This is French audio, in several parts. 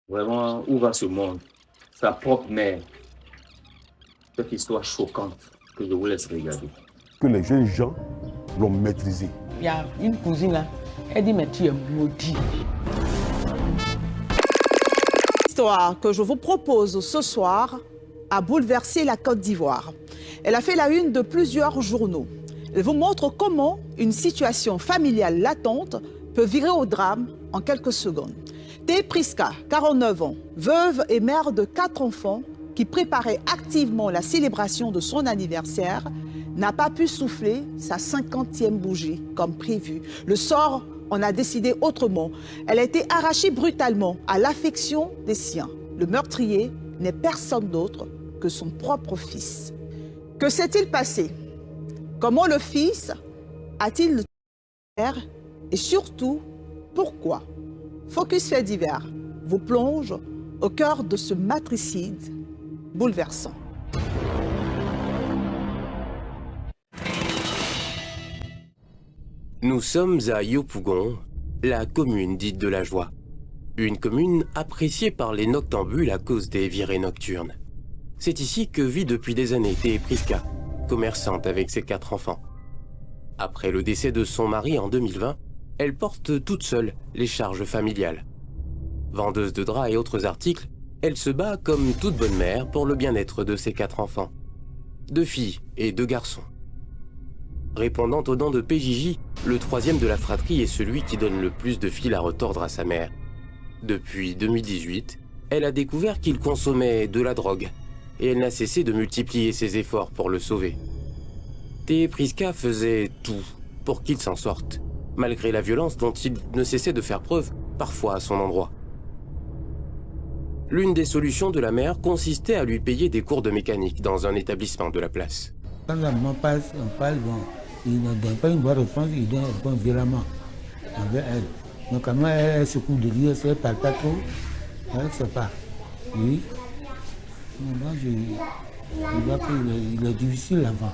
Vraiment, où va ce monde? Sa propre mère. Cette histoire choquante que je vous laisse regarder. Que les jeunes gens l'ont maîtrisé. Il y a une cousine là, elle dit mais tu es maudit. L'histoire que je vous propose ce soir a bouleversé la Côte d'Ivoire. Elle a fait la une de plusieurs journaux. Elle vous montre comment une situation familiale latente peut virer au drame en quelques secondes. Thé Priska, 49 ans, veuve et mère de 4 enfants, qui préparait activement la célébration de son anniversaire, n'a pas pu souffler sa 50e bougie comme prévu. Le sort en a décidé autrement. Elle a été arrachée brutalement à l'affection des siens. Le meurtrier n'est personne d'autre que son propre fils. Que s'est-il passé? Comment le fils a-t-il le père? Et surtout, pourquoi? Focus Faits divers vous plonge au cœur de ce matricide bouleversant. Nous sommes à Yopougon, la commune dite de la joie. Une commune appréciée par les noctambules à cause des virées nocturnes. C'est ici que vit depuis des années Thé Priska, commerçante avec ses 4 enfants. Après le décès de son mari en 2020, elle porte toute seule les charges familiales. Vendeuse de draps et autres articles, elle se bat comme toute bonne mère pour le bien-être de ses 4 enfants. 2 filles et 2 garçons. Répondant aux dents de PJJ, le 3e de la fratrie est celui qui donne le plus de fil à retordre à sa mère. Depuis 2018, elle a découvert qu'il consommait de la drogue et elle n'a cessé de multiplier ses efforts pour le sauver. Thé Priska faisait tout pour qu'il s'en sorte, malgré la violence dont il ne cessait de faire preuve, parfois à son endroit. L'une des solutions de la mère consistait à lui payer des cours de mécanique dans un établissement de la place. Quand la maman passe, on parle, bon, il ne donne pas une bonne réponse, il donne répondre violemment envers elle. Donc quand elle se coupe de dire, c'est par ta trop, elle ne sait pas. Oui. Moi, je vois qu'il est difficile avant.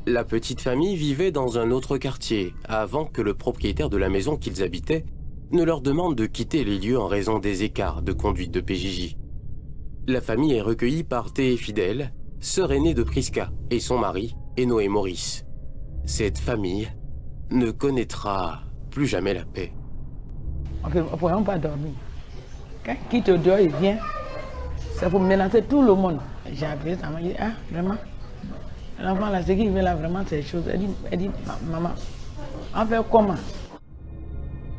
La petite famille vivait dans un autre quartier avant que le propriétaire de la maison qu'ils habitaient ne leur demande de quitter les lieux en raison des écarts de conduite de PJJ. La famille est recueillie par Thé Fidèle, sœur aînée de Priska, et son mari, Enoé Maurice. Cette famille ne connaîtra plus jamais la paix. On ne peut même pas dormir. Quand qui te dort, il vient, ça faut menacer tout le monde. J'ai appelé sa maman, j'ai dit, ah, vraiment, l'enfant là, ce qui vient là, vraiment, c'est des choses. Elle dit, maman, on fait comment?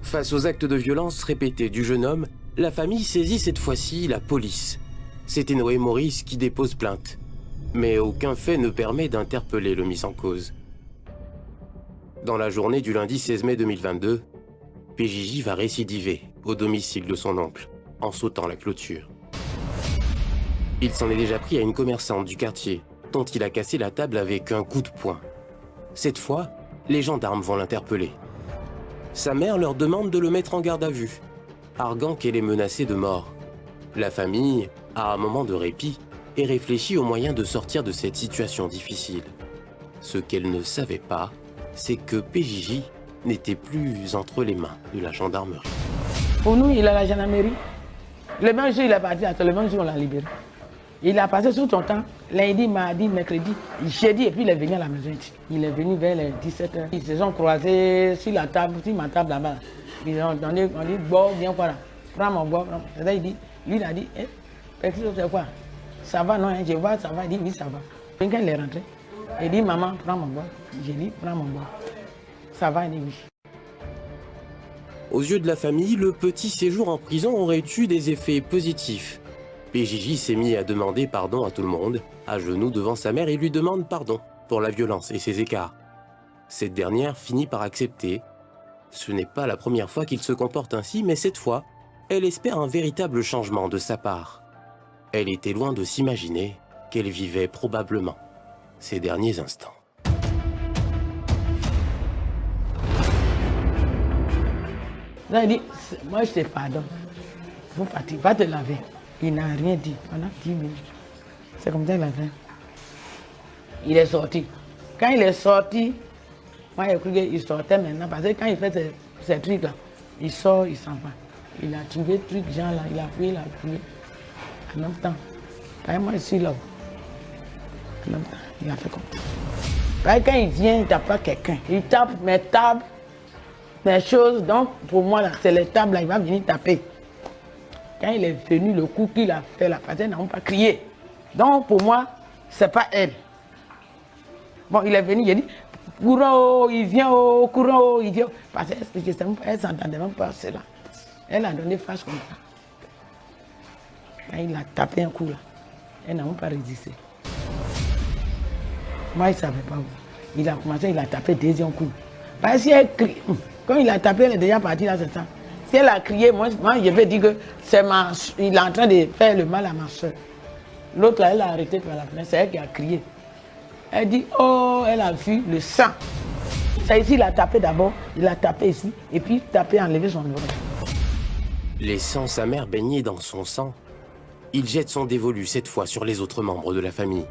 Face aux actes de violence répétés du jeune homme, la famille saisit cette fois-ci la police. C'est Enoé Maurice qui dépose plainte. Mais aucun fait ne permet d'interpeller le mis en cause. Dans la journée du lundi 16 mai 2022, PJJ va récidiver au domicile de son oncle, en sautant la clôture. Il s'en est déjà pris à une commerçante du quartier, dont il a cassé la table avec un coup de poing. Cette fois, les gendarmes vont l'interpeller. Sa mère leur demande de le mettre en garde à vue, arguant qu'elle est menacée de mort. La famille a un moment de répit et réfléchit aux moyens de sortir de cette situation difficile. Ce qu'elle ne savait pas, c'est que PJJ n'était plus entre les mains de la gendarmerie. Pour nous, il a la gendarmerie. Le même jour, il est parti, le même jour, on l'a libéré. Il a passé tout son temps, lundi, mardi, mercredi, jeudi, et puis il est venu à la maison. Il est venu vers les 17h. Ils se sont croisés sur la table, sur ma table là-bas. Ils ont donné, on dit, bon, viens quoi là, prends mon bois. Il dit, lui, il a dit, c'est quoi? Ça va, non, je vois, ça va. Il dit, oui, ça va. Quand il est rentré, il dit, maman, prends mon bois. J'ai dit, prends mon bois. Ça va, il dit oui. Aux yeux de la famille, le petit séjour en prison aurait eu des effets positifs. PJJ s'est mis à demander pardon à tout le monde, à genoux devant sa mère, et lui demande pardon pour la violence et ses écarts. Cette dernière finit par accepter. Ce n'est pas la première fois qu'il se comporte ainsi, mais cette fois, elle espère un véritable changement de sa part. Elle était loin de s'imaginer qu'elle vivait probablement ces derniers instants. Là, il dit, moi je te pardonne. Vous partez, va te laver. Il n'a rien dit pendant 10 minutes. C'est comme ça qu'il a fait. Il est sorti. Quand il est sorti, moi j'ai cru qu'il sortait maintenant parce que quand il fait ces trucs-là, il sort, il s'en va. Il a trouvé truc, genre là, il a fouillé. En même temps, moi je suis là. En même temps, il a fait comme ça. Quand il vient, il tape pas quelqu'un. Il tape mes tables, mes choses. Donc pour moi, là, c'est les tables, là, il va venir taper. Quand il est venu, le coup qu'il a fait, la personne n'a pas crié. Donc pour moi, c'est pas elle. Bon, il est venu, il a dit, courant, il vient, courant, il vient. Parce qu'elle ne s'entendait même pas cela. Elle a donné face comme ça. Quand il a tapé un coup là, elle n'a même pas résisté. Moi, il ne savait pas où. Il a commencé, il a tapé deuxième coup. Parce qu'elle crie. Quand il a tapé, elle est déjà partie là, c'est ça. Si elle a crié, moi je vais dire que c'est il est en train de faire le mal à ma soeur. L'autre là, elle a arrêté par la fenêtre, c'est elle qui a crié. Elle dit, oh, elle a vu le sang. C'est ici, il a tapé d'abord, il a tapé ici, et puis tapé, enlevé son oreille. Laissant sa mère baigner dans son sang, il jette son dévolu cette fois sur les autres membres de la famille.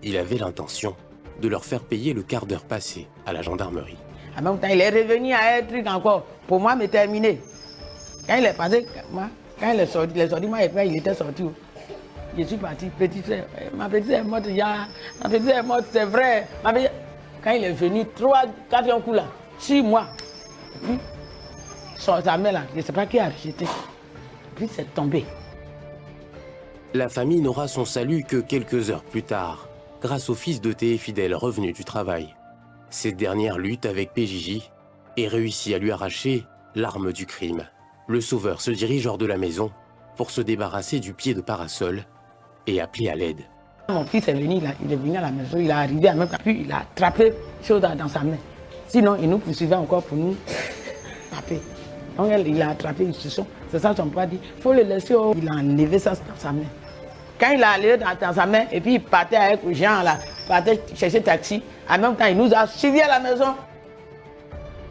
Il avait l'intention de leur faire payer le quart d'heure passé à la gendarmerie. En même temps, il est revenu à un truc encore, pour moi, me terminer. Quand il est passé, quand il est sorti, moi, il était sorti. Je suis parti, petite soeur. Ma petite soeur est morte, ma petite soeur est morte, c'est vrai. Quand il est venu, 4e coup là, 6 mois. Puis, sa mère là, je ne sais pas qui a rejeté. Puis c'est tombé. La famille n'aura son salut que quelques heures plus tard, grâce au fils de Théé Fidèle revenu du travail. Cette dernière lutte avec PJJ et réussit à lui arracher l'arme du crime. Le sauveur se dirige hors de la maison pour se débarrasser du pied de parasol et appeler à l'aide. Mon fils est venu, il est venu à la maison, il est arrivé à même temps, puis il a attrapé chose dans sa main. Sinon, il nous poursuivait encore pour nous taper. Donc il a attrapé une situation. C'est ça son père dit, il faut le laisser. Il a enlevé ça dans sa main. Quand il a enlevé dans sa main, et puis il partait avec Jean là, il partait chercher taxi. En même temps, il nous a suivis à la maison.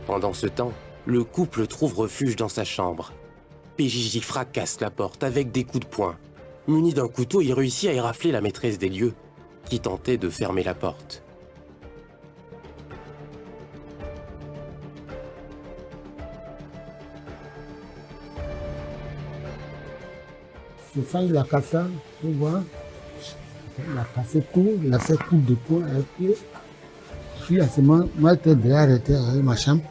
Pendant ce temps, le couple trouve refuge dans sa chambre. PJJ fracasse la porte avec des coups de poing. Muni d'un couteau, il réussit à érafler la maîtresse des lieux, qui tentait de fermer la porte. Je fais la casse, tu vois. Il a cassé tout, il a fait coup de poing avec pied. Puis à ce moment, moi j'étais déjà arrêté avec ma chambre.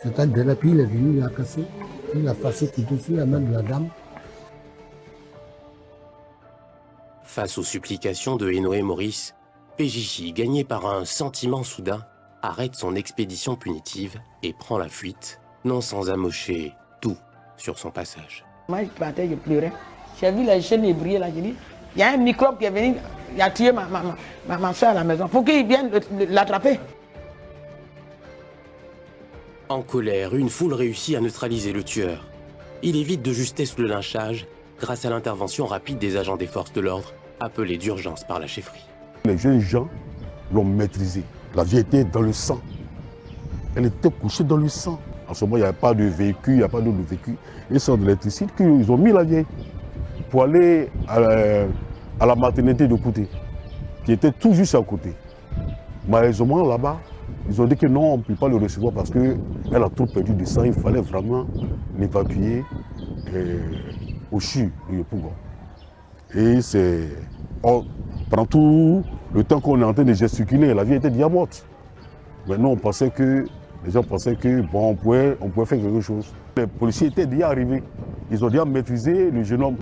C'était derrière, puis il est venu, il a cassé. Il a passé tout dessus la main de la dame. Face aux supplications de Enoé et Maurice, PJJ, gagné par un sentiment soudain, arrête son expédition punitive et prend la fuite, non sans amocher tout sur son passage. Moi, je partais, je pleurais. J'ai vu les chaînes briller là, j'ai dit, il y a un microbe qui est venu, il a tué ma soeur à la maison. Faut qu'il vienne l'attraper. En colère, une foule réussit à neutraliser le tueur. Il évite de justesse le lynchage grâce à l'intervention rapide des agents des forces de l'ordre, appelés d'urgence par la chefferie. Les jeunes gens l'ont maîtrisé. La vie était dans le sang. Elle était couchée dans le sang. En ce moment, il n'y avait pas de véhicule, il n'y a pas d'autre véhicule. Ils sont de l'électricité qu'ils ont mis la vieille pour aller à la maternité de côté, qui était tout juste à côté. Malheureusement, là-bas, ils ont dit que non, on ne peut pas le recevoir parce qu'elle a trop perdu de sang. Il fallait vraiment l'évacuer au CHU de Yopougon. Et c'est... pendant tout le temps qu'on est en train de gesticuler, la vie était déjà morte. Maintenant, les gens pensaient que bon, on pouvait faire quelque chose. Les policiers étaient déjà arrivés. Ils ont déjà maîtrisé le jeune homme.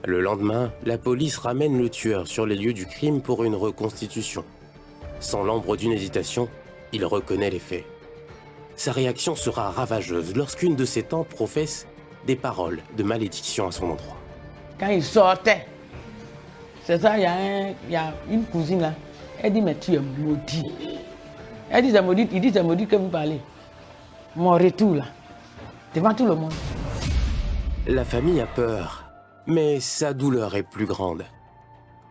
Le lendemain, la police ramène le tueur sur les lieux du crime pour une reconstitution. Sans l'ombre d'une hésitation, il reconnaît les faits. Sa réaction sera ravageuse lorsqu'une de ses tantes professe des paroles de malédiction à son endroit. Quand il sortait, c'est ça, il y a une cousine là, elle dit, mais tu es maudit. Elle dit, c'est maudit, il dit, c'est maudit que vous parlez. Mon retour là, devant tout le monde. La famille a peur, mais sa douleur est plus grande.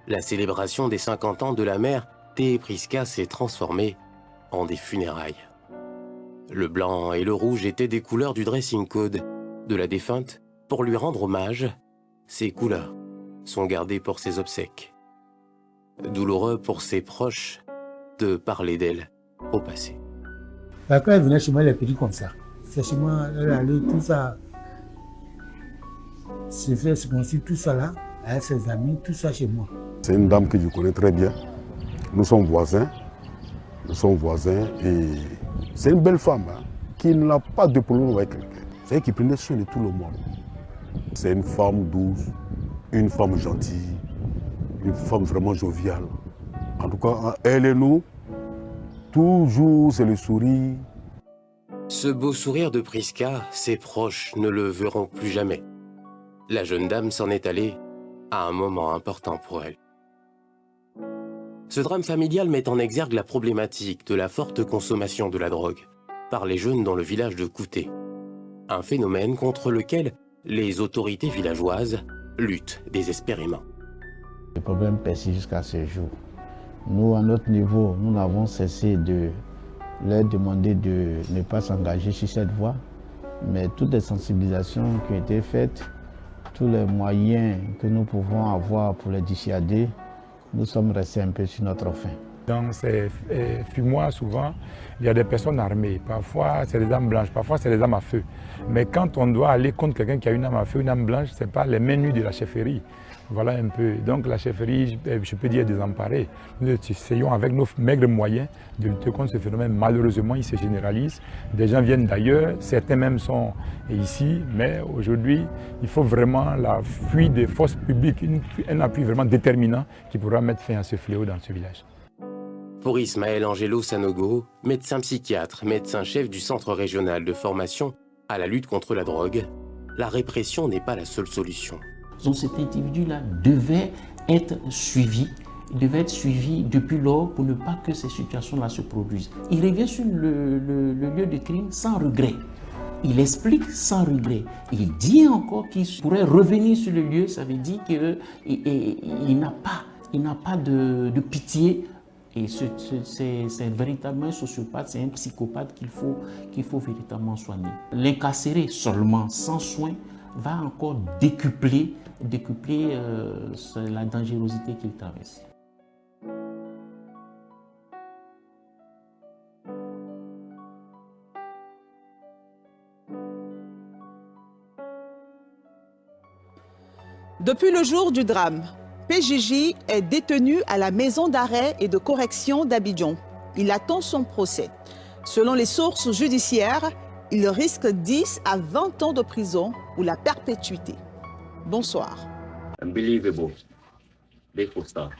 La célébration des 50 ans de la mère, Théé Prisca, s'est transformée en des funérailles. Le blanc et le rouge étaient des couleurs du dressing code de la défunte. Pour lui rendre hommage, ces couleurs sont gardées pour ses obsèques. Douloureux pour ses proches de parler d'elle au passé. Quand elle venait chez moi, elle est petite comme ça. C'est chez moi, elle allait tout ça. C'est fait ce qu'on tout ça là, avec ses amis, tout ça chez moi. C'est une dame que je connais très bien. Nous sommes voisins. Et c'est une belle femme hein, qui n'a pas de problème avec quelqu'un. C'est elle qui prenait soin de tout le monde. C'est une femme douce, une femme gentille, une femme vraiment joviale. En tout cas, elle et nous, toujours c'est le sourire. Ce beau sourire de Prisca, ses proches ne le verront plus jamais. La jeune dame s'en est allée à un moment important pour elle. Ce drame familial met en exergue la problématique de la forte consommation de la drogue par les jeunes dans le village de Kouté. Un phénomène contre lequel les autorités villageoises luttent désespérément. Le problème persiste jusqu'à ce jour. Nous, à notre niveau, nous n'avons cessé de leur demander de ne pas s'engager sur cette voie, mais toutes les sensibilisations qui ont été faites, tous les moyens que nous pouvons avoir pour les dissuader, nous sommes restés un peu sur notre faim. Dans ces fumoirs, souvent, il y a des personnes armées. Parfois, c'est des armes blanches, parfois, c'est des armes à feu. Mais quand on doit aller contre quelqu'un qui a une arme à feu, une arme blanche, ce n'est pas les mains nues de la chefferie. Voilà un peu. Donc la chefferie, je peux dire désemparée. Nous essayons avec nos maigres moyens de lutter contre ce phénomène. Malheureusement, il se généralise. Des gens viennent d'ailleurs, certains même sont ici. Mais aujourd'hui, il faut vraiment l'appui des forces publiques, un appui vraiment déterminant qui pourra mettre fin à ce fléau dans ce village. Pour Ismaël Angelo Sanogo, médecin psychiatre, médecin-chef du Centre régional de formation à la lutte contre la drogue, la répression n'est pas la seule solution. Donc cet individu-là devait être suivi depuis lors pour ne pas que ces situations-là se produisent. Il revient sur le lieu de crime sans regret. Il explique sans regret. Il dit encore qu'il pourrait revenir sur le lieu, ça veut dire qu'il n'a pas de pitié. Et c'est véritablement un sociopathe, c'est un psychopathe qu'il faut véritablement soigner. L'incarcérer seulement, sans soin, va encore décupler la dangerosité qu'il traverse. Depuis le jour du drame, PJJ est détenu à la maison d'arrêt et de correction d'Abidjan. Il attend son procès. Selon les sources judiciaires, il risque 10 à 20 ans de prison ou la perpétuité. Bonsoir. Unbelievable. They will start.